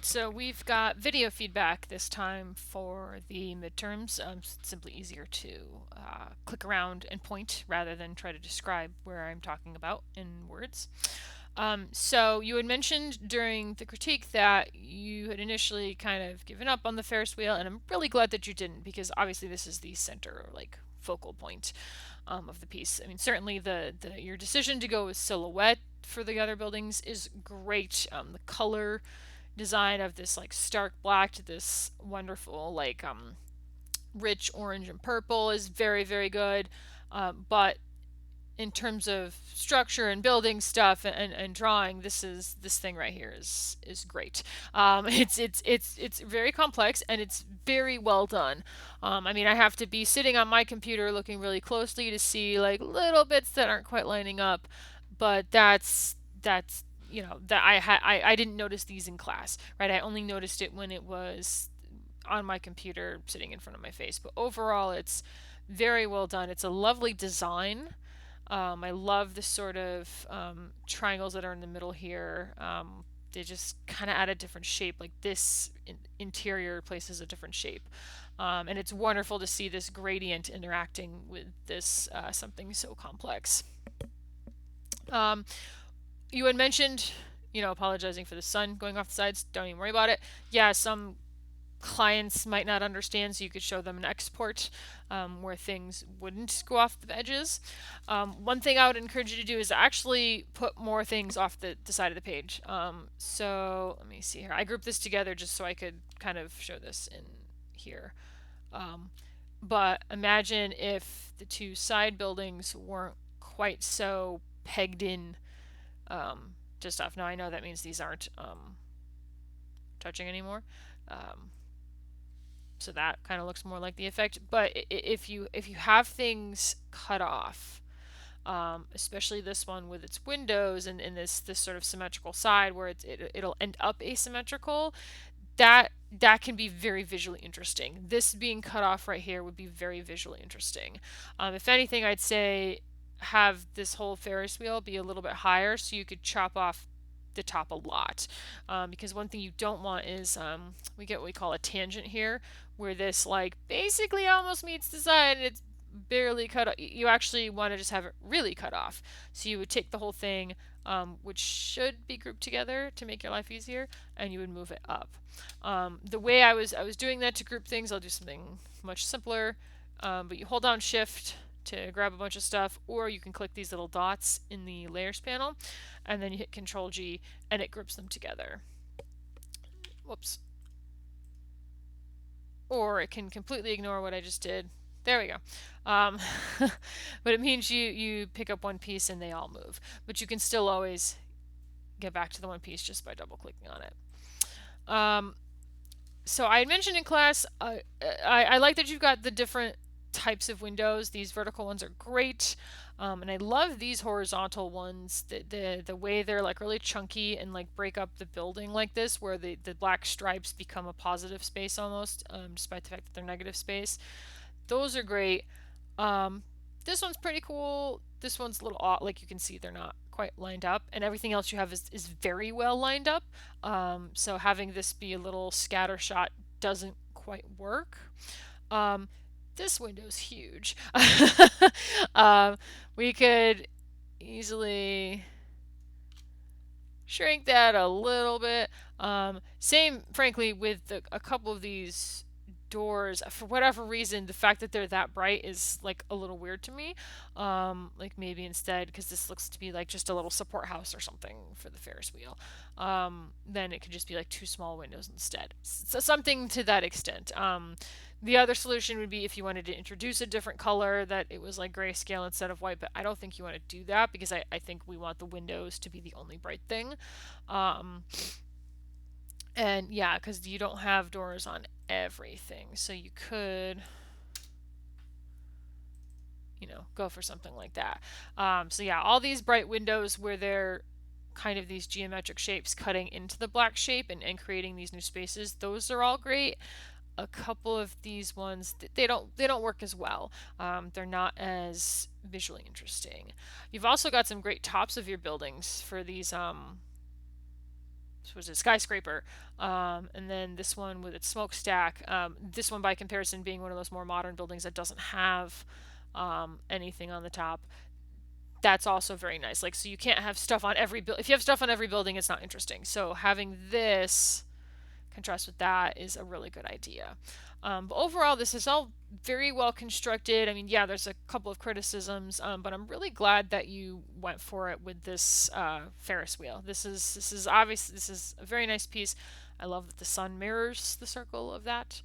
right, so we've got video feedback this time for the midterms. It's simply easier to click around and point rather than try to describe where I'm talking about in words. So you had mentioned during the critique that you had initially kind of given up on the Ferris wheel, and I'm really glad that you didn't because obviously this is the center, like focal point of the piece. I mean, certainly the your decision to go with silhouette for the other buildings is great. The color design of this like stark black to this wonderful like rich orange and purple is very very good. But in terms of structure and building stuff and drawing, this thing right here is great. It's very complex and it's very well done. I mean, I have to be sitting on my computer looking really closely to see like little bits that aren't quite lining up, but that's that I didn't notice these in class, right? I only noticed it when it was on my computer sitting in front of my face. But overall, it's very well done. It's a lovely design. I love the sort of triangles that are in the middle here. They just kind of add a different shape. Like this interior place is a different shape. And it's wonderful to see this gradient interacting with this something so complex. Um, you had mentioned, apologizing for the sun going off the sides. Don't even worry about it. Yeah, some clients might not understand, so you could show them an export where things wouldn't go off the edges. One thing I would encourage you to do is actually put more things off the side of the page. So let me see here. I grouped this together just so I could kind of show this in here. Um, but imagine if the two side buildings weren't quite so pegged in to stuff. Now I know that means these aren't touching anymore. Um, so that kind of looks more like the effect. But if you have things cut off, especially this one with its windows and this sort of symmetrical side where it'll end up asymmetrical, that can be very visually interesting. This being cut off right here would be very visually interesting. If anything, I'd say have this whole Ferris wheel be a little bit higher so you could chop off the top a lot. Because one thing you don't want is we get what we call a tangent here, where this like basically almost meets the side and it's barely cut off. You actually want to just have it really cut off. So you would take the whole thing, which should be grouped together to make your life easier, and you would move it up. The way I was doing that to group things, I'll do something much simpler. But you hold down Shift to grab a bunch of stuff, or you can click these little dots in the layers panel, and then you hit Control G, and it groups them together. Whoops. Or it can completely ignore what I just did. There we go. Um, but it means you pick up one piece and they all move. But you can still always get back to the one piece just by double clicking on it. So I had mentioned in class, I like that you've got the different types of windows. These vertical ones are great. And I love these horizontal ones. The way they're like really chunky and like break up the building like this, where the black stripes become a positive space almost, despite the fact that they're negative space. Those are great. Um, this one's pretty cool. This one's a little odd. Like you can see, they're not quite lined up, and everything else you have is very well lined up. So having this be a little scatter shot doesn't quite work. Um, this window's huge. um, we could easily shrink that a little bit. Same, frankly, with a couple of these doors. For whatever reason, the fact that they're that bright is like a little weird to me. Like maybe instead, because this looks to be like just a little support house or something for the Ferris wheel, then it could just be like two small windows instead. So something to that extent. The other solution would be if you wanted to introduce a different color that it was like grayscale instead of white, but I don't think you want to do that because I think we want the windows to be the only bright thing. Um, and yeah, because you don't have doors on everything, so you could, go for something like that. So yeah, all these bright windows where they're kind of these geometric shapes cutting into the black shape and creating these new spaces, those are all great. A couple of these ones they don't work as well. They're not as visually interesting. You've also got some great tops of your buildings for these was a skyscraper, and then this one with its smokestack. This one, by comparison, being one of those more modern buildings that doesn't have anything on the top. That's also very nice. Like, so you can't have stuff on every If you have stuff on every building, it's not interesting. So having this contrast with that is a really good idea. But overall, this is all very well constructed. I mean, yeah, there's a couple of criticisms, but I'm really glad that you went for it with this Ferris wheel. This is obvious. This is a very nice piece. I love that the sun mirrors the circle of that,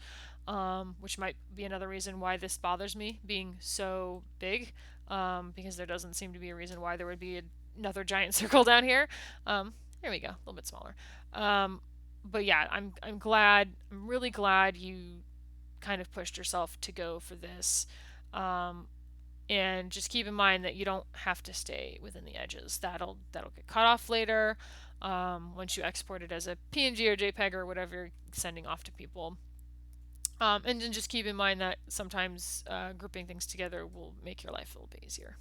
which might be another reason why this bothers me being so big, because there doesn't seem to be a reason why there would be another giant circle down here. There we go, a little bit smaller. But yeah, I'm glad. I'm really glad you kind of pushed yourself to go for this. Um, and just keep in mind that you don't have to stay within the edges. That'll get cut off later, once you export it as a PNG or JPEG or whatever you're sending off to people. And then just keep in mind that sometimes grouping things together will make your life a little bit easier.